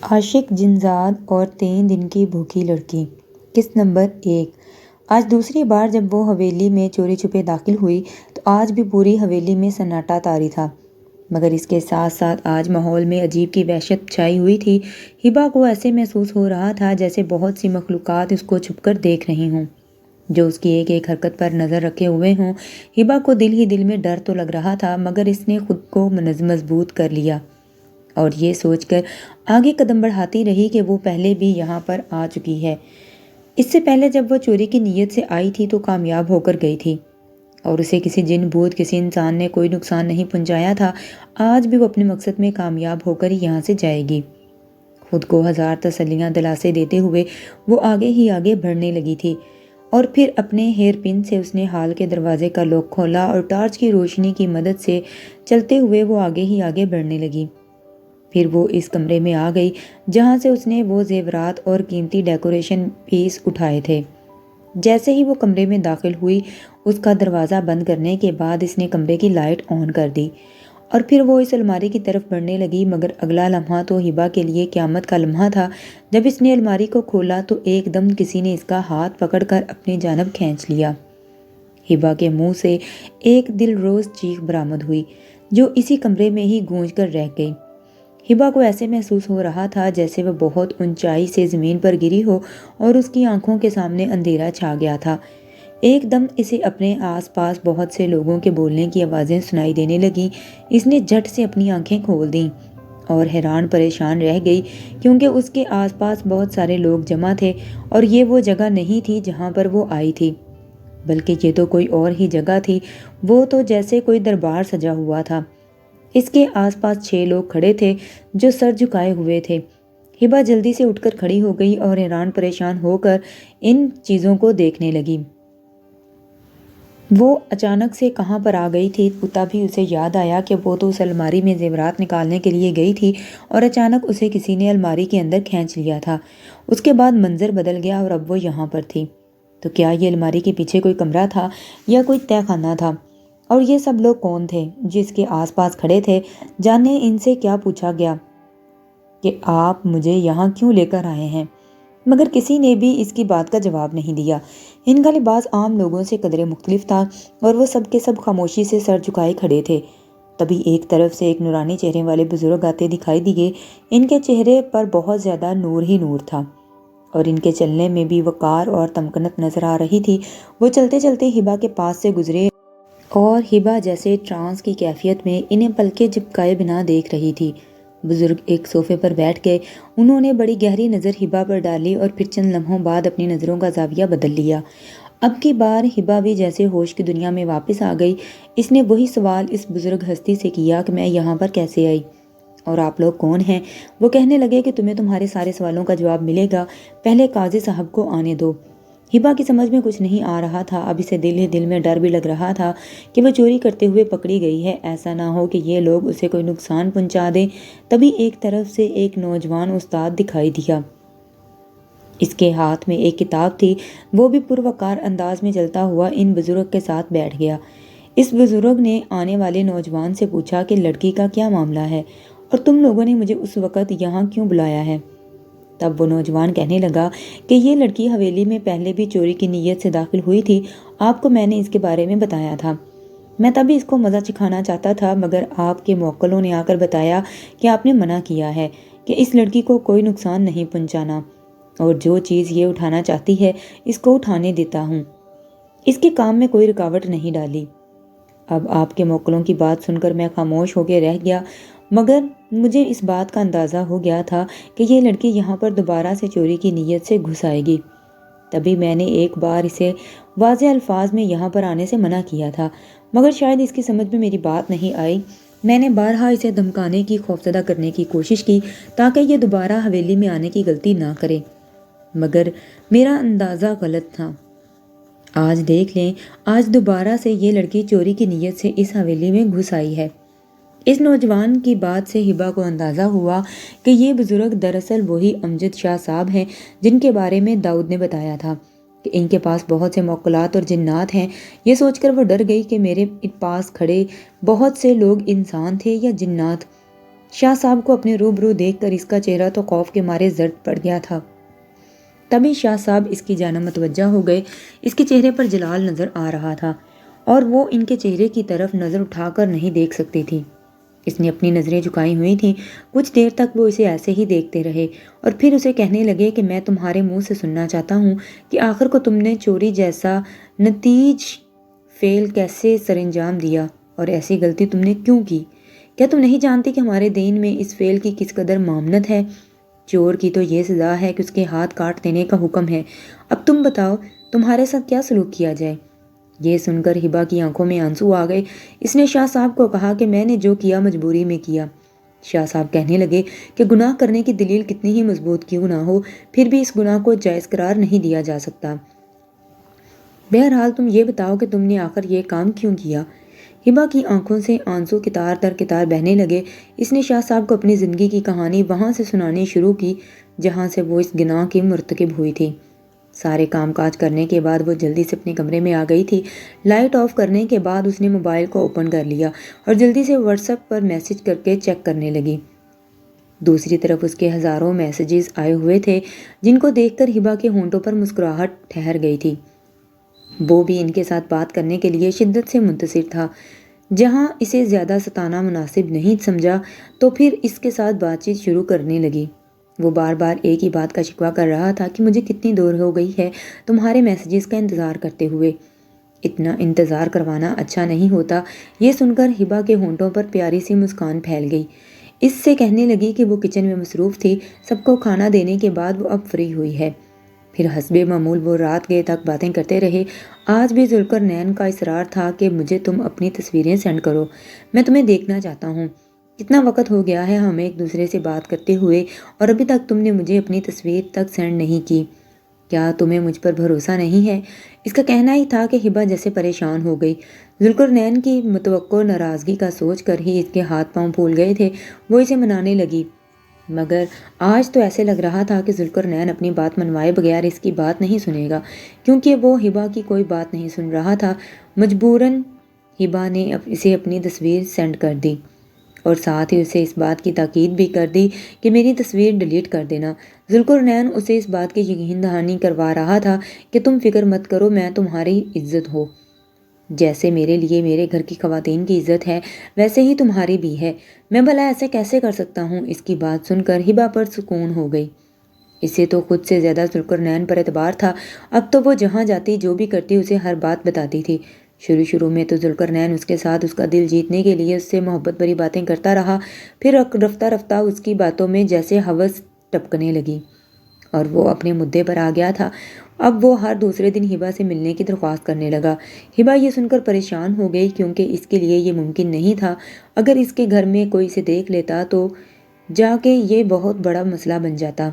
عاشق جنزاد اور 3 دن کی بھوکی لڑکی۔ قسط نمبر 1۔ آج دوسری بار جب وہ حویلی میں چوری چھپے داخل ہوئی تو آج بھی پوری حویلی میں سناٹا طاری تھا، مگر اس کے ساتھ ساتھ آج ماحول میں عجیب کی وحشت چھائی ہوئی تھی۔ ہبا کو ایسے محسوس ہو رہا تھا جیسے بہت سی مخلوقات اس کو چھپ کر دیکھ رہی ہوں، جو اس کی ایک ایک حرکت پر نظر رکھے ہوئے ہوں۔ ہبا کو دل ہی دل میں ڈر تو لگ رہا تھا، مگر اس نے خود کو مضبوط کر لیا اور یہ سوچ کر آگے قدم بڑھاتی رہی کہ وہ پہلے بھی یہاں پر آ چکی ہے۔ اس سے پہلے جب وہ چوری کی نیت سے آئی تھی تو کامیاب ہو کر گئی تھی اور اسے کسی جن بھوت کسی انسان نے کوئی نقصان نہیں پہنچایا تھا۔ آج بھی وہ اپنے مقصد میں کامیاب ہو کر یہاں سے جائے گی۔ خود کو ہزار تسلیاں دلاسے دیتے ہوئے وہ آگے ہی آگے بڑھنے لگی تھی، اور پھر اپنے ہیئر پن سے اس نے ہال کے دروازے کا لاک کھولا اور ٹارچ کی روشنی کی مدد سے چلتے ہوئے وہ آگے ہی آگے بڑھنے لگی۔ پھر وہ اس کمرے میں آ گئی جہاں سے اس نے وہ زیورات اور قیمتی ڈیکوریشن پیس اٹھائے تھے۔ جیسے ہی وہ کمرے میں داخل ہوئی، اس کا دروازہ بند کرنے کے بعد اس نے کمرے کی لائٹ آن کر دی اور پھر وہ اس الماری کی طرف بڑھنے لگی، مگر اگلا لمحہ تو ہبا کے لیے قیامت کا لمحہ تھا۔ جب اس نے الماری کو کھولا تو ایک دم کسی نے اس کا ہاتھ پکڑ کر اپنی جانب کھینچ لیا۔ ہبا کے منہ سے ایک دل روز چیخ برآمد ہوئی جو اسی کمرے میں ہی گونج کر رہ گئی۔ ہبا کو ایسے محسوس ہو رہا تھا جیسے وہ بہت اونچائی سے زمین پر گری ہو اور اس کی آنکھوں کے سامنے اندھیرا چھا گیا تھا۔ ایک دم اسے اپنے آس پاس بہت سے لوگوں کے بولنے کی آوازیں سنائی دینے لگیں۔ اس نے جھٹ سے اپنی آنکھیں کھول دیں اور حیران پریشان رہ گئی، کیونکہ اس کے آس پاس بہت سارے لوگ جمع تھے اور یہ وہ جگہ نہیں تھی جہاں پر وہ آئی تھی، بلکہ یہ تو کوئی اور ہی جگہ تھی۔ وہ تو جیسے کوئی دربار سجا ہوا تھا۔ اس کے آس پاس 6 لوگ کھڑے تھے جو سر جھکائے ہوئے تھے۔ ہبا جلدی سے اٹھ کر کھڑی ہو گئی اور حیران پریشان ہو کر ان چیزوں کو دیکھنے لگی۔ وہ اچانک سے کہاں پر آ گئی تھی، تبھی اسے یاد آیا کہ وہ تو اس الماری میں زیورات نکالنے کے لیے گئی تھی اور اچانک اسے کسی نے الماری کے اندر کھینچ لیا تھا۔ اس کے بعد منظر بدل گیا اور اب وہ یہاں پر تھی۔ تو کیا یہ الماری کے پیچھے کوئی کمرہ تھا یا کوئی تہہ خانہ تھا؟ اور یہ سب لوگ کون تھے جو اس کے آس پاس کھڑے تھے؟ جانے ان سے کیا پوچھا گیا کہ آپ مجھے یہاں کیوں لے کر آئے ہیں، مگر کسی نے بھی اس کی بات کا جواب نہیں دیا۔ ان کا لباس عام لوگوں سے قدرے مختلف تھا اور وہ سب کے سب خاموشی سے سر جھکائے کھڑے تھے۔ تبھی ایک طرف سے ایک نورانی چہرے والے بزرگ آتے دکھائی دیے۔ ان کے چہرے پر بہت زیادہ نور ہی نور تھا اور ان کے چلنے میں بھی وقار اور تمکنت نظر آ رہی تھی۔ وہ چلتے چلتے ہبا کے پاس سے گزرے اور ہبا جیسے ٹرانس کی کیفیت میں انہیں پلکیں جھپکائے بنا دیکھ رہی تھی۔ بزرگ ایک صوفے پر بیٹھ گئے۔ انہوں نے بڑی گہری نظر ہبا پر ڈالی اور پھر چند لمحوں بعد اپنی نظروں کا زاویہ بدل لیا۔ اب کی بار ہبا بھی جیسے ہوش کی دنیا میں واپس آ گئی۔ اس نے وہی سوال اس بزرگ ہستی سے کیا کہ میں یہاں پر کیسے آئی اور آپ لوگ کون ہیں؟ وہ کہنے لگے کہ تمہیں تمہارے سارے سوالوں کا جواب ملے گا، پہلے قاضی صاحب کو آنے دو۔ ہبا کی سمجھ میں کچھ نہیں آ رہا تھا۔ اب اسے دل ہی دل میں ڈر بھی لگ رہا تھا کہ وہ چوری کرتے ہوئے پکڑی گئی ہے، ایسا نہ ہو کہ یہ لوگ اسے کوئی نقصان پہنچا دیں۔ تبھی ایک طرف سے ایک نوجوان استاد دکھائی دیا۔ اس کے ہاتھ میں ایک کتاب تھی۔ وہ بھی پروقار انداز میں چلتا ہوا ان بزرگ کے ساتھ بیٹھ گیا۔ اس بزرگ نے آنے والے نوجوان سے پوچھا کہ لڑکی کا کیا معاملہ ہے اور تم لوگوں نے مجھے اس وقت یہاں کیوں بلایا ہے؟ تب وہ نوجوان کہنے لگا کہ یہ لڑکی حویلی میں پہلے بھی چوری کی نیت سے داخل ہوئی تھی، آپ کو میں نے اس کے بارے میں بتایا تھا۔ میں تبھی اس کو مزہ چکھانا چاہتا تھا، مگر آپ کے موکلوں نے آ کر بتایا کہ آپ نے منع کیا ہے کہ اس لڑکی کو کوئی نقصان نہیں پہنچانا، اور جو چیز یہ اٹھانا چاہتی ہے اس کو اٹھانے دیتا ہوں، اس کے کام میں کوئی رکاوٹ نہیں ڈالی۔ اب آپ کے موکلوں کی بات سن کر میں خاموش ہو کے رہ گیا، مگر مجھے اس بات کا اندازہ ہو گیا تھا کہ یہ لڑکی یہاں پر دوبارہ سے چوری کی نیت سے گھس آئے گی۔ تبھی میں نے ایک بار اسے واضح الفاظ میں یہاں پر آنے سے منع کیا تھا، مگر شاید اس کی سمجھ میں میری بات نہیں آئی۔ میں نے بارہا اسے دھمکانے کی، خوفزدہ کرنے کی کوشش کی تاکہ یہ دوبارہ حویلی میں آنے کی غلطی نہ کرے، مگر میرا اندازہ غلط تھا۔ آج دیکھ لیں، آج دوبارہ سے یہ لڑکی چوری کی نیت سے اس حویلی میں گھس آئی ہے۔ اس نوجوان کی بات سے ہبا کو اندازہ ہوا کہ یہ بزرگ دراصل وہی امجد شاہ صاحب ہیں جن کے بارے میں داؤد نے بتایا تھا کہ ان کے پاس بہت سے موکلات اور جنات ہیں۔ یہ سوچ کر وہ ڈر گئی کہ میرے پاس کھڑے بہت سے لوگ انسان تھے یا جنات۔ شاہ صاحب کو اپنے روبرو دیکھ کر اس کا چہرہ تو خوف کے مارے زرد پڑ گیا تھا۔ تبھی شاہ صاحب اس کی جانب متوجہ ہو گئے۔ اس کے چہرے پر جلال نظر آ رہا تھا اور وہ ان کے چہرے کی طرف نظر اٹھا کر نہیں دیکھ سکتی تھی۔ اس نے اپنی نظریں جھکائی ہوئی تھیں۔ کچھ دیر تک وہ اسے ایسے ہی دیکھتے رہے اور پھر اسے کہنے لگے کہ میں تمہارے منہ سے سننا چاہتا ہوں کہ آخر کو تم نے چوری جیسا نتیج فعل کیسے سر انجام دیا اور ایسی غلطی تم نے کیوں کی؟ کیا تم نہیں جانتی کہ ہمارے دین میں اس فعل کی کس قدر ممانعت ہے؟ چور کی تو یہ سزا ہے کہ اس کے ہاتھ کاٹ دینے کا حکم ہے۔ اب تم بتاؤ تمہارے ساتھ کیا سلوک کیا جائے؟ یہ سن کر ہبا کی آنکھوں میں آنسو آ گئے۔ اس نے شاہ صاحب کو کہا کہ میں نے جو کیا مجبوری میں کیا۔ شاہ صاحب کہنے لگے کہ گناہ کرنے کی دلیل کتنی ہی مضبوط کیوں نہ ہو، پھر بھی اس گناہ کو جائز قرار نہیں دیا جا سکتا۔ بہرحال تم یہ بتاؤ کہ تم نے آخر یہ کام کیوں کیا؟ ہبا کی آنکھوں سے آنسو قطار در قطار بہنے لگے۔ اس نے شاہ صاحب کو اپنی زندگی کی کہانی وہاں سے سنانی شروع کی جہاں سے وہ اس گناہ کی مرتکب ہوئی تھی۔ سارے کام کاج کرنے کے بعد وہ جلدی سے اپنے کمرے میں آ گئی تھی۔ لائٹ آف کرنے کے بعد اس نے موبائل کو اوپن کر لیا اور جلدی سے واٹس ایپ پر میسج کر کے چیک کرنے لگی۔ دوسری طرف اس کے ہزاروں میسیجز آئے ہوئے تھے جن کو دیکھ کر ہبا کے ہونٹوں پر مسکراہٹ ٹھہر گئی تھی۔ وہ بھی ان کے ساتھ بات کرنے کے لیے شدت سے منتظر تھا۔ جہاں اسے زیادہ ستانا مناسب نہیں سمجھا تو پھر اس کے ساتھ بات چیت شروع کرنے لگی۔ وہ بار بار ایک ہی بات کا شکوہ کر رہا تھا کہ مجھے کتنی دیر ہو گئی ہے تمہارے میسیجز کا انتظار کرتے ہوئے۔ اتنا انتظار کروانا اچھا نہیں ہوتا۔ یہ سن کر ہبا کے ہونٹوں پر پیاری سی مسکان پھیل گئی۔ اس سے کہنے لگی کہ وہ کچن میں مصروف تھی۔ سب کو کھانا دینے کے بعد وہ اب فری ہوئی ہے۔ پھر حسب معمول وہ رات گئے تک باتیں کرتے رہے۔ آج بھی ذوالقرنین کا اصرار تھا کہ مجھے تم اپنی تصویریں سینڈ کرو، میں تمہیں دیکھنا چاہتا ہوں۔ کتنا وقت ہو گیا ہے ہمیں ایک دوسرے سے بات کرتے ہوئے اور ابھی تک تم نے مجھے اپنی تصویر تک سینڈ نہیں کی۔ کیا تمہیں مجھ پر بھروسہ نہیں ہے؟ اس کا کہنا ہی تھا کہ ہبا جیسے پریشان ہو گئی۔ ذوالقرنین کی متوقع ناراضگی کا سوچ کر ہی اس کے ہاتھ پاؤں پھول گئے تھے۔ وہ اسے منانے لگی مگر آج تو ایسے لگ رہا تھا کہ ذوالقرنین اپنی بات منوائے بغیر اس کی بات نہیں سنے گا، کیونکہ وہ ہبا کی کوئی بات نہیں سن رہا تھا۔ مجبوراً ہبا نے اسے اپنی تصویر سینڈ کر دی اور ساتھ ہی اسے اس بات کی تاکید بھی کر دی کہ میری تصویر ڈیلیٹ کر دینا۔ ذوالقرنین اسے اس بات کی یقین دہانی کروا رہا تھا کہ تم فکر مت کرو، میں تمہاری عزت ہو، جیسے میرے لیے میرے گھر کی خواتین کی عزت ہے ویسے ہی تمہاری بھی ہے۔ میں بھلا ایسے کیسے کر سکتا ہوں؟ اس کی بات سن کر ہبا پر سکون ہو گئی۔ اسے تو خود سے زیادہ ذوالقرنین پر اعتبار تھا۔ اب تو وہ جہاں جاتی جو بھی کرتی اسے ہر بات بتاتی تھی۔ شروع میں تو ذوالقرنین اس کے ساتھ اس کا دل جیتنے کے لیے اس سے محبت بھری باتیں کرتا رہا، پھر رفتہ رفتہ اس کی باتوں میں جیسے ہوس ٹپکنے لگی اور وہ اپنے مدعے پر آ گیا تھا۔ اب وہ ہر دوسرے دن ہبا سے ملنے کی درخواست کرنے لگا۔ ہبا یہ سن کر پریشان ہو گئی کیونکہ اس کے لیے یہ ممکن نہیں تھا۔ اگر اس کے گھر میں کوئی اسے دیکھ لیتا تو جا کے یہ بہت بڑا مسئلہ بن جاتا۔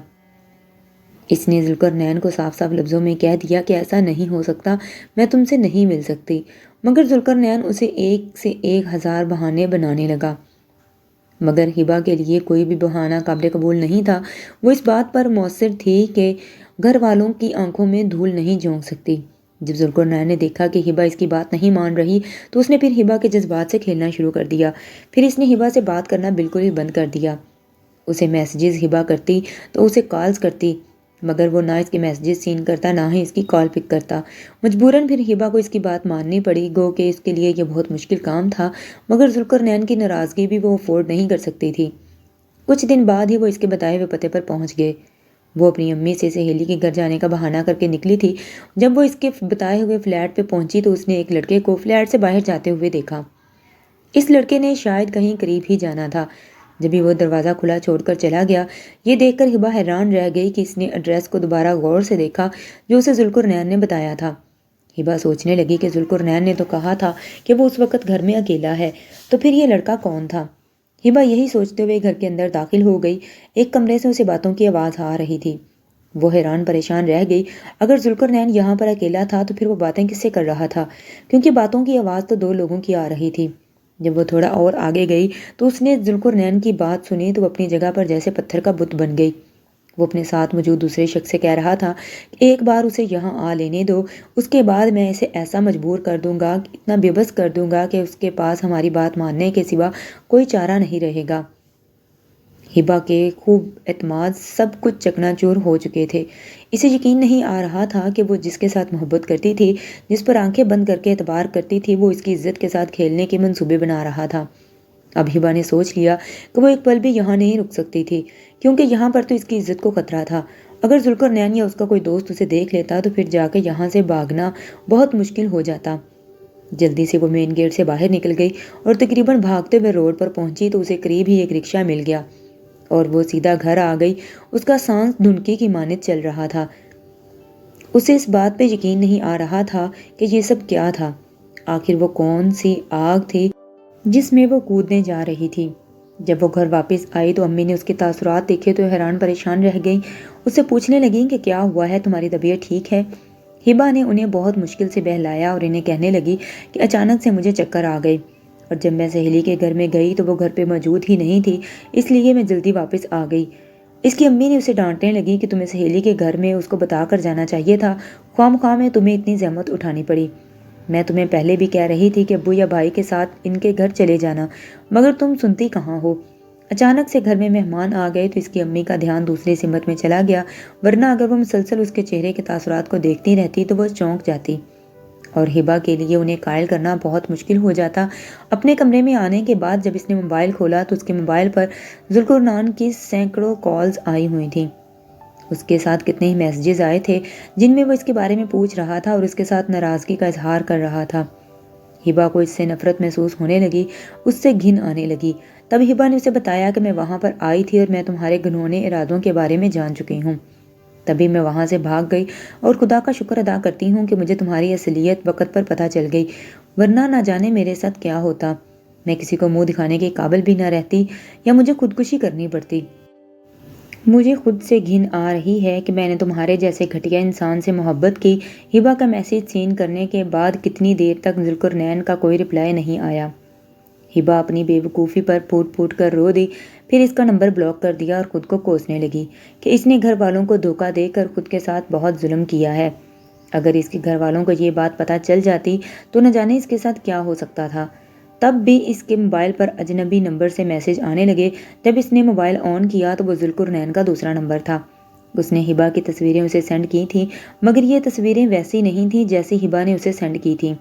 اس نے ذوالقرنین کو صاف صاف لفظوں میں کہہ دیا کہ ایسا نہیں ہو سکتا، میں تم سے نہیں مل سکتی، مگر ذوالقرنین اسے ایک سے ایک ہزار بہانے بنانے لگا۔ مگر ہبا کے لیے کوئی بھی بہانہ قابل قبول نہیں تھا۔ وہ اس بات پر مصر تھی کہ گھر والوں کی آنکھوں میں دھول نہیں جھونک سکتی۔ جب ذوالقرنین نے دیکھا کہ ہبا اس کی بات نہیں مان رہی تو اس نے پھر ہبا کے جذبات سے کھیلنا شروع کر دیا۔ پھر اس نے ہبا سے بات کرنا بالکل ہی بند کر دیا۔ اسے میسیجز ہبا کرتی تو اسے کالز کرتی، مگر وہ نہ اس کے میسیجز سین کرتا نہ ہی اس کی کال پک کرتا۔ مجبوراً پھر ہبا کو اس کی بات ماننی پڑی، گو کہ اس کے لیے یہ بہت مشکل کام تھا، مگر ذوالقرنین کی ناراضگی بھی وہ افورڈ نہیں کر سکتی تھی۔ کچھ دن بعد ہی وہ اس کے بتائے ہوئے پتے پر پہنچ گئے۔ وہ اپنی امی سے سہیلی کے گھر جانے کا بہانہ کر کے نکلی تھی۔ جب وہ اس کے بتائے ہوئے فلیٹ پہ پہنچی تو اس نے ایک لڑکے کو فلیٹ سے باہر جاتے ہوئے دیکھا۔ اس لڑکے نے شاید کہیں قریب ہی جانا تھا۔ جبھی وہ دروازہ کھلا چھوڑ کر چلا گیا، یہ دیکھ کر ہبا حیران رہ گئی کہ اس نے ایڈریس کو دوبارہ غور سے دیکھا جو اسے ذوالقرنین نے بتایا تھا۔ ہبا سوچنے لگی کہ ذوالقرنین نے تو کہا تھا کہ وہ اس وقت گھر میں اکیلا ہے، تو پھر یہ لڑکا کون تھا؟ ہبا یہی سوچتے ہوئے گھر کے اندر داخل ہو گئی۔ ایک کمرے سے اسے باتوں کی آواز آ رہی تھی۔ وہ حیران پریشان رہ گئی۔ اگر ذوالقرنین یہاں پر اکیلا تھا تو پھر وہ باتیں کس سے کر رہا تھا؟ کیونکہ باتوں کی آواز تو دو لوگوں کی آ رہی تھی۔ جب وہ تھوڑا اور آگے گئی تو اس نے ذوالقرنین کی بات سنی تو وہ اپنی جگہ پر جیسے پتھر کا بت بن گئی۔ وہ اپنے ساتھ موجود دوسرے شخص سے کہہ رہا تھا کہ ایک بار اسے یہاں آ لینے دو، اس کے بعد میں اسے ایسا مجبور کر دوں گا، اتنا بے بس کر دوں گا کہ اس کے پاس ہماری بات ماننے کے سوا کوئی چارہ نہیں رہے گا۔ ہبا کے خوب اعتماد سب کچھ چکنا چور ہو چکے تھے۔ اسے یقین نہیں آ رہا تھا کہ وہ جس کے ساتھ محبت کرتی تھی، جس پر آنکھیں بند کر کے اعتبار کرتی تھی، وہ اس کی عزت کے ساتھ کھیلنے کے منصوبے بنا رہا تھا۔ اب ہبا نے سوچ لیا کہ وہ ایک پل بھی یہاں نہیں رک سکتی تھی، کیونکہ یہاں پر تو اس کی عزت کو خطرہ تھا۔ اگر ذوالقرنین یا اس کا کوئی دوست اسے دیکھ لیتا تو پھر جا کے یہاں سے بھاگنا بہت مشکل ہو جاتا۔ جلدی سے وہ مین گیٹ سے باہر نکل گئی اور تقریباً بھاگتے ہوئے روڈ پر پہنچی تو اسے قریب ہی ایک رکشہ مل گیا اور وہ سیدھا گھر آ گئی۔ اس کا سانس دھنکی کی مانند چل رہا تھا۔ اسے اس بات پہ یقین نہیں آ رہا تھا کہ یہ سب کیا تھا۔ آخر وہ کون سی آگ تھی جس میں وہ کودنے جا رہی تھی۔ جب وہ گھر واپس آئی تو امی نے اس کے تاثرات دیکھے تو حیران پریشان رہ گئیں۔ اس سے پوچھنے لگیں کہ کیا ہوا ہے، تمہاری طبیعت ٹھیک ہے؟ ہبا نے انہیں بہت مشکل سے بہلایا اور انہیں کہنے لگی کہ اچانک سے مجھے چکر آ گئے اور جب میں سہیلی کے گھر میں گئی تو وہ گھر پہ موجود ہی نہیں تھی، اس لیے میں جلدی واپس آ گئی۔ اس کی امی نے اسے ڈانٹنے لگی کہ تمہیں سہیلی کے گھر میں اس کو بتا کر جانا چاہیے تھا، خواہ میں تمہیں اتنی زحمت اٹھانی پڑی۔ میں تمہیں پہلے بھی کہہ رہی تھی کہ ابو یا بھائی کے ساتھ ان کے گھر چلے جانا، مگر تم سنتی کہاں ہو۔ اچانک سے گھر میں مہمان آ گئے تو اس کی امی کا دھیان دوسری سمت میں چلا گیا، ورنہ اگر وہ مسلسل اس کے چہرے کے تاثرات کو دیکھتی رہتی تو وہ چونک جاتی اور ہبا کے لیے انہیں قائل کرنا بہت مشکل ہو جاتا۔ اپنے کمرے میں آنے کے بعد جب اس نے موبائل کھولا تو اس کے موبائل پر ذوالقرنین کی سینکڑوں کالز آئی ہوئی تھیں۔ اس کے ساتھ کتنے ہی میسیجز آئے تھے جن میں وہ اس کے بارے میں پوچھ رہا تھا اور اس کے ساتھ ناراضگی کا اظہار کر رہا تھا۔ ہبا کو اس سے نفرت محسوس ہونے لگی، اس سے گھن آنے لگی۔ تب ہبا نے اسے بتایا کہ میں وہاں پر آئی تھی اور میں تمہارے گھنونے ارادوں کے بارے میں جان چکی ہوں۔ تبھی میں وہاں سے بھاگ گئی اور خدا کا شکر ادا کرتی ہوں کہ مجھے تمہاری اصلیت وقت پر پتہ چل گئی، ورنہ نہ جانے میرے ساتھ کیا ہوتا۔ میں کسی کو منہ دکھانے کے قابل بھی نہ رہتی یا مجھے خودکشی کرنی پڑتی۔ مجھے خود سے گھن آ رہی ہے کہ میں نے تمہارے جیسے گھٹیا انسان سے محبت کی۔ ہبا کا میسیج سین کرنے کے بعد کتنی دیر تک ذوالقرنین کا کوئی رپلائی نہیں آیا۔ ہبا اپنی بے وقوفی پر پھوٹ پھوٹ کر رو دی، پھر اس کا نمبر بلاک کر دیا اور خود کو کوسنے لگی کہ اس نے گھر والوں کو دھوکہ دے کر خود کے ساتھ بہت ظلم کیا ہے۔ اگر اس کے گھر والوں کو یہ بات پتہ چل جاتی تو نہ جانے اس کے ساتھ کیا ہو سکتا تھا۔ تب بھی اس کے موبائل پر اجنبی نمبر سے میسیج آنے لگے۔ جب اس نے موبائل آن کیا تو وہ ذوالقرنین کا دوسرا نمبر تھا۔ اس نے ہبا کی تصویریں اسے سینڈ کی تھیں، مگر یہ تصویریں ویسی نہیں تھیں جیسی ہبا نے اسے سینڈ کی تھیں۔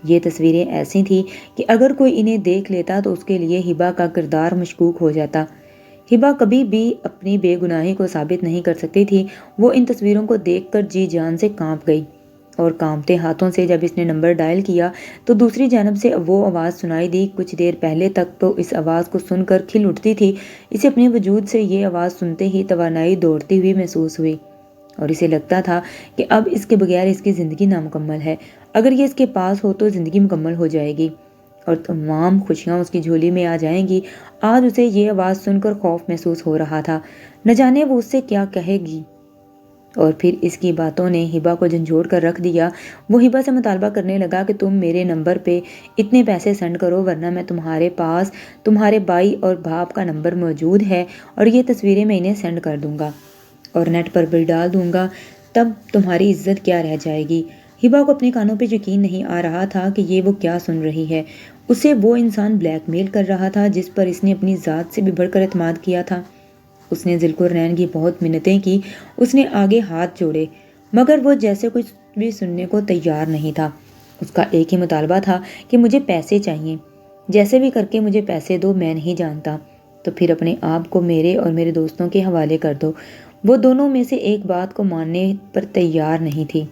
یہ تصویریں ایسی تھیں کہ اگر کوئی انہیں دیکھ لیتا تو اس کے لیے ہبا کا کردار مشکوک ہو جاتا۔ ہبا کبھی بھی اپنی بے گناہی کو ثابت نہیں کر سکتی تھی۔ وہ ان تصویروں کو دیکھ کر جی جان سے کانپ گئی اور کانپتے ہاتھوں سے جب اس نے نمبر ڈائل کیا تو دوسری جانب سے وہ آواز سنائی دی۔ کچھ دیر پہلے تک تو اس آواز کو سن کر کھل اٹھتی تھی۔ اسے اپنے وجود سے یہ آواز سنتے ہی توانائی دوڑتی ہوئی محسوس ہوئی اور اسے لگتا تھا کہ اب اس کے بغیر اس کی زندگی نامکمل ہے۔ اگر یہ اس کے پاس ہو تو زندگی مکمل ہو جائے گی اور تمام خوشیاں اس کی جھولی میں آ جائیں گی۔ آج اسے یہ آواز سن کر خوف محسوس ہو رہا تھا، نہ جانے وہ اس سے کیا کہے گی۔ اور پھر اس کی باتوں نے ہبا کو جھنجھوڑ کر رکھ دیا۔ وہ ہبا سے مطالبہ کرنے لگا کہ تم میرے نمبر پہ اتنے پیسے سینڈ کرو، ورنہ میں تمہارے پاس تمہارے بھائی اور باپ کا نمبر موجود ہے اور یہ تصویریں میں انہیں سینڈ کر دوں گا اور نیٹ پر بھی ڈال دوں گا، تب تمہاری عزت کیا رہ جائے گی۔ ہبا کو اپنے کانوں پہ یقین نہیں آ رہا تھا کہ یہ وہ کیا سن رہی ہے۔ اسے وہ انسان بلیک میل کر رہا تھا جس پر اس نے اپنی ذات سے بھی بڑھ کر اعتماد کیا تھا۔ اس نے ذوالقرنین کی بہت منتیں کی، اس نے آگے ہاتھ جوڑے، مگر وہ جیسے کچھ بھی سننے کو تیار نہیں تھا۔ اس کا ایک ہی مطالبہ تھا کہ مجھے پیسے چاہیے، جیسے بھی کر کے مجھے پیسے دو، میں نہیں جانتا تو پھر اپنے آپ کو میرے اور میرے دوستوں کے حوالے کر دو۔ وہ دونوں میں سے ایک بات کو ماننے پر تیار نہیں تھی،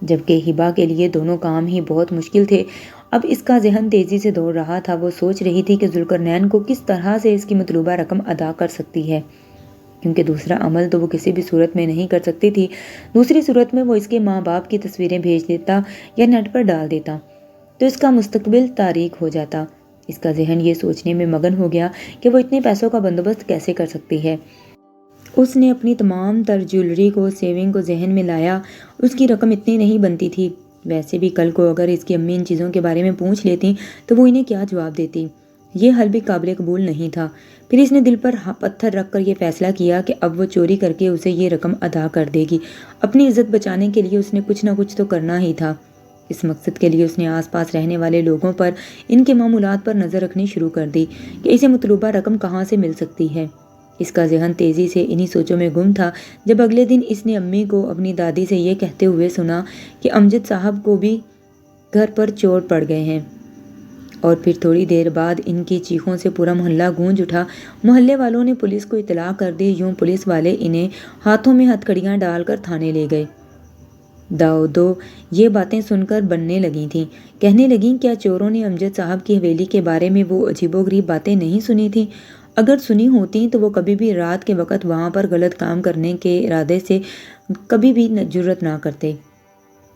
جبکہ ہبا کے لیے دونوں کام ہی بہت مشکل تھے۔ اب اس کا ذہن تیزی سے دوڑ رہا تھا۔ وہ سوچ رہی تھی کہ ذوالقرنین کو کس طرح سے اس کی مطلوبہ رقم ادا کر سکتی ہے، کیونکہ دوسرا عمل تو وہ کسی بھی صورت میں نہیں کر سکتی تھی۔ دوسری صورت میں وہ اس کے ماں باپ کی تصویریں بھیج دیتا یا نیٹ پر ڈال دیتا تو اس کا مستقبل تاریک ہو جاتا۔ اس کا ذہن یہ سوچنے میں مگن ہو گیا کہ وہ اتنے پیسوں کا بندوبست کیسے کر سکتی ہے۔ اس نے اپنی تمام تر جیولری کو سیونگ کو ذہن میں لایا۔ اس کی رقم اتنی نہیں بنتی تھی۔ ویسے بھی کل کو اگر اس کی امی ان چیزوں کے بارے میں پوچھ لیتی تو وہ انہیں کیا جواب دیتی؟ یہ حل بھی قابل قبول نہیں تھا۔ پھر اس نے دل پر پتھر رکھ کر یہ فیصلہ کیا کہ اب وہ چوری کر کے اسے یہ رقم ادا کر دے گی۔ اپنی عزت بچانے کے لیے اس نے کچھ نہ کچھ تو کرنا ہی تھا۔ اس مقصد کے لیے اس نے آس پاس رہنے والے لوگوں پر، ان کے معمولات پر نظر رکھنی شروع کر دی کہ اسے مطلوبہ رقم کہاں سے مل سکتی ہے۔ اس کا ذہن تیزی سے انہی سوچوں میں گم تھا جب اگلے دن اس نے امی کو اپنی دادی سے یہ کہتے ہوئے سنا کہ امجد صاحب کو بھی گھر پر چوٹ پڑ گئے ہیں، اور پھر تھوڑی دیر بعد ان کی چیخوں سے پورا محلہ گونج اٹھا۔ محلے والوں نے پولیس کو اطلاع کر دی۔ یوں پولیس والے انہیں ہاتھوں میں ہتھکڑیاں ڈال کر تھانے لے گئے۔ داؤدو یہ باتیں سن کر بننے لگی تھیں، کہنے لگیں کیا چوروں نے امجد صاحب کی حویلی کے بارے میں وہ عجیب و غریب باتیں نہیں سنی تھیں؟ اگر سنی ہوتی تو وہ کبھی بھی رات کے وقت وہاں پر غلط کام کرنے کے ارادے سے کبھی بھی جرأت نہ کرتے۔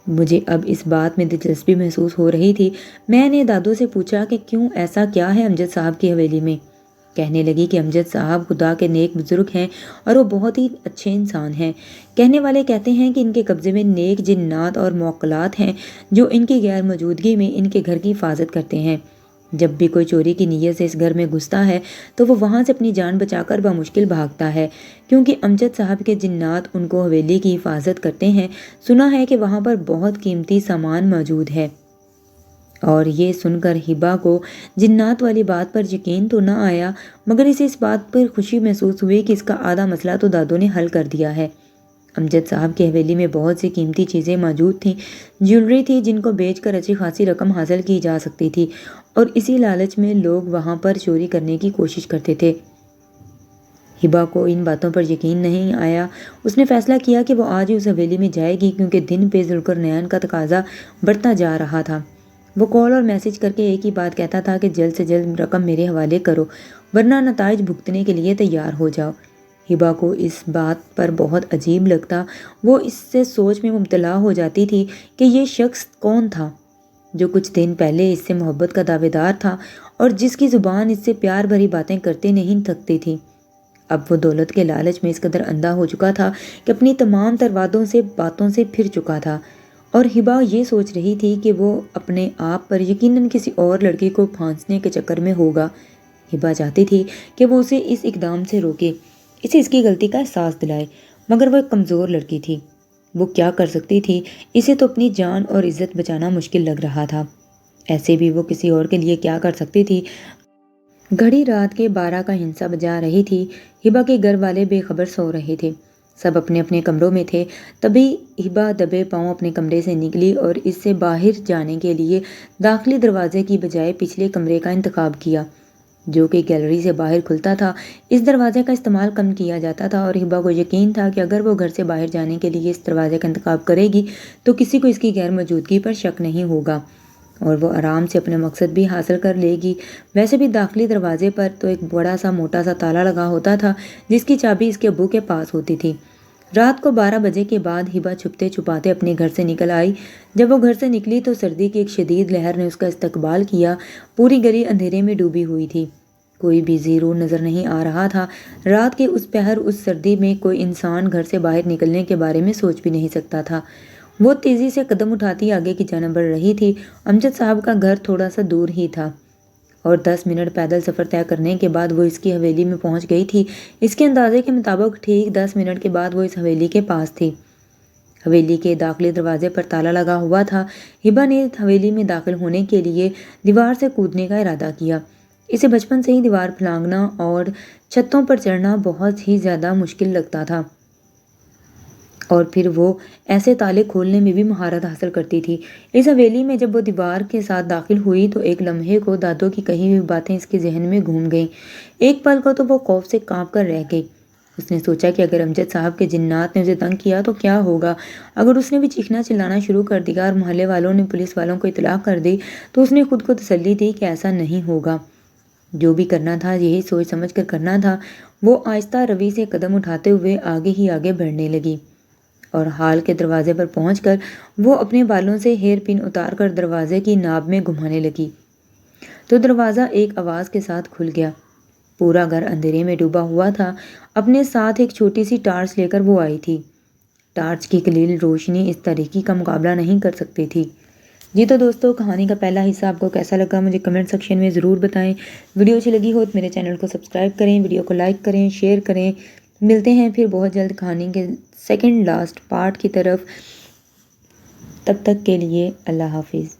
مجھے اب اس بات میں دلچسپی محسوس ہو رہی تھی۔ میں نے دادو سے پوچھا کہ کیوں، ایسا کیا ہے امجد صاحب کی حویلی میں؟ کہنے لگی کہ امجد صاحب خدا کے نیک بزرگ ہیں اور وہ بہت ہی اچھے انسان ہیں۔ کہنے والے کہتے ہیں کہ ان کے قبضے میں نیک جنات اور موکلات ہیں جو ان کی غیر موجودگی میں ان کے گھر کی حفاظت کرتے ہیں۔ جب بھی کوئی چوری کی نیت سے اس گھر میں گھستا ہے تو وہ وہاں سے اپنی جان بچا کر بمشکل بھاگتا ہے، کیونکہ امجد صاحب کے جنات ان کو حویلی کی حفاظت کرتے ہیں۔ سنا ہے کہ وہاں پر بہت قیمتی سامان موجود ہے۔ اور یہ سن کر ہبا کو جنات والی بات پر یقین تو نہ آیا، مگر اسے اس بات پر خوشی محسوس ہوئی کہ اس کا آدھا مسئلہ تو دادو نے حل کر دیا ہے۔ امجد صاحب کی حویلی میں بہت سی قیمتی چیزیں موجود تھیں، جیولری تھی جن کو بیچ کر اچھی خاصی رقم حاصل کی جا سکتی تھی، اور اسی لالچ میں لوگ وہاں پر چوری کرنے کی کوشش کرتے تھے۔ ہبا کو ان باتوں پر یقین نہیں آیا۔ اس نے فیصلہ کیا کہ وہ آج ہی اس حویلی میں جائے گی، کیونکہ دن پہ ذوالقرنین کا تقاضا بڑھتا جا رہا تھا۔ وہ کال اور میسج کر کے ایک ہی بات کہتا تھا کہ جلد سے جلد رقم میرے حوالے کرو، ورنہ نتائج بھگتنے کے لیے تیار ہو جاؤ۔ ہبا کو اس بات پر بہت عجیب لگتا۔ وہ اس سے سوچ میں مبتلا ہو جاتی تھی کہ یہ شخص کون تھا جو کچھ دن پہلے اس سے محبت کا دعوے دار تھا اور جس کی زبان اس سے پیار بھری باتیں کرتے نہیں تھکتی تھی۔ اب وہ دولت کے لالچ میں اس قدر اندھا ہو چکا تھا کہ اپنی تمام تر باتوں سے پھر چکا تھا، اور ہبا یہ سوچ رہی تھی کہ وہ اپنے آپ پر یقیناً کسی اور لڑکی کو پھانسنے کے چکر میں ہوگا۔ ہبا چاہتی تھی کہ وہ اسے اس اقدام سے روکے، اسے اس کی غلطی کا احساس دلائے، مگر وہ ایک کمزور لڑکی تھی۔ وہ کیا کر سکتی تھی؟ اسے تو اپنی جان اور عزت بچانا مشکل لگ رہا تھا۔ ایسے بھی وہ کسی اور کے لیے کیا کر سکتی تھی؟ گھڑی رات کے 12 کا ہندسہ بجا رہی تھی۔ ہبا کے گھر والے بے خبر سو رہے تھے، سب اپنے اپنے کمروں میں تھے۔ تبھی ہبا دبے پاؤں اپنے کمرے سے نکلی اور اس سے باہر جانے کے لیے داخلی دروازے کی بجائے پچھلے کمرے کا انتخاب کیا، جو کہ گیلری سے باہر کھلتا تھا۔ اس دروازے کا استعمال کم کیا جاتا تھا، اور ہبا کو یقین تھا کہ اگر وہ گھر سے باہر جانے کے لیے اس دروازے کا انتخاب کرے گی تو کسی کو اس کی غیر موجودگی پر شک نہیں ہوگا، اور وہ آرام سے اپنا مقصد بھی حاصل کر لے گی۔ ویسے بھی داخلی دروازے پر تو ایک بڑا سا موٹا سا تالا لگا ہوتا تھا جس کی چابی اس کے ابو کے پاس ہوتی تھی۔ رات کو 12 بجے کے بعد ہبا چھپتے چھپاتے اپنے گھر سے نکل آئی۔ جب وہ گھر سے نکلی تو سردی کی ایک شدید لہر نے اس کا استقبال کیا۔ پوری گلی اندھیرے میں ڈوبی ہوئی تھی، کوئی بھی زیرو نظر نہیں آ رہا تھا۔ رات کے اس پہر اس سردی میں کوئی انسان گھر سے باہر نکلنے کے بارے میں سوچ بھی نہیں سکتا تھا۔ وہ تیزی سے قدم اٹھاتی آگے کی جانب بڑھ رہی تھی۔ امجد صاحب کا گھر تھوڑا سا دور ہی تھا، اور 10 منٹ پیدل سفر طے کرنے کے بعد وہ اس کی حویلی میں پہنچ گئی تھی۔ اس کے اندازے کے مطابق ٹھیک 10 منٹ کے بعد وہ اس حویلی کے پاس تھی۔ حویلی کے داخلی دروازے پر تالا لگا ہوا تھا۔ ہبا نے حویلی میں داخل ہونے کے لیے دیوار سے کودنے کا ارادہ کیا۔ اسے بچپن سے ہی دیوار پھلانگنا اور چھتوں پر چڑھنا بہت ہی زیادہ مشکل لگتا تھا، اور پھر وہ ایسے تالے کھولنے میں بھی مہارت حاصل کرتی تھی۔ اس حویلی میں جب وہ دیوار کے ساتھ داخل ہوئی تو ایک لمحے کو دادو کی کہی ہوئی باتیں اس کے ذہن میں گھوم گئیں۔ ایک پل کو تو وہ خوف سے کانپ کر رہ گئی۔ اس نے سوچا کہ اگر امجد صاحب کے جنات نے اسے تنگ کیا تو کیا ہوگا؟ اگر اس نے بھی چیخنا چلانا شروع کر دیا اور محلے والوں نے پولیس والوں کو اطلاع کر دی تو اس نے خود کو تسلی دی کہ ایسا نہیں ہوگا۔ جو بھی کرنا تھا یہی سوچ سمجھ کر کرنا تھا۔ وہ آہستہ روی سے قدم اٹھاتے ہوئے آگے ہی آگے بڑھنے لگی، اور ہال کے دروازے پر پہنچ کر وہ اپنے بالوں سے ہیئر پن اتار کر دروازے کی ناب میں گھمانے لگی تو دروازہ ایک آواز کے ساتھ کھل گیا۔ پورا گھر اندھیرے میں ڈوبا ہوا تھا۔ اپنے ساتھ ایک چھوٹی سی ٹارچ لے کر وہ آئی تھی۔ ٹارچ کی قلیل روشنی اس تاریکی کا مقابلہ نہیں کر سکتی تھی۔ جی تو دوستو، کہانی کا پہلا حصہ آپ کو کیسا لگا مجھے کمنٹ سیکشن میں ضرور بتائیں۔ ویڈیو اچھی لگی ہو تو میرے چینل کو سبسکرائب کریں، ویڈیو کو لائک کریں، شیئر کریں۔ ملتے ہیں پھر بہت جلد کہانی کے سیکنڈ لاسٹ پارٹ کی طرف۔ تب تک کے لیے اللہ حافظ۔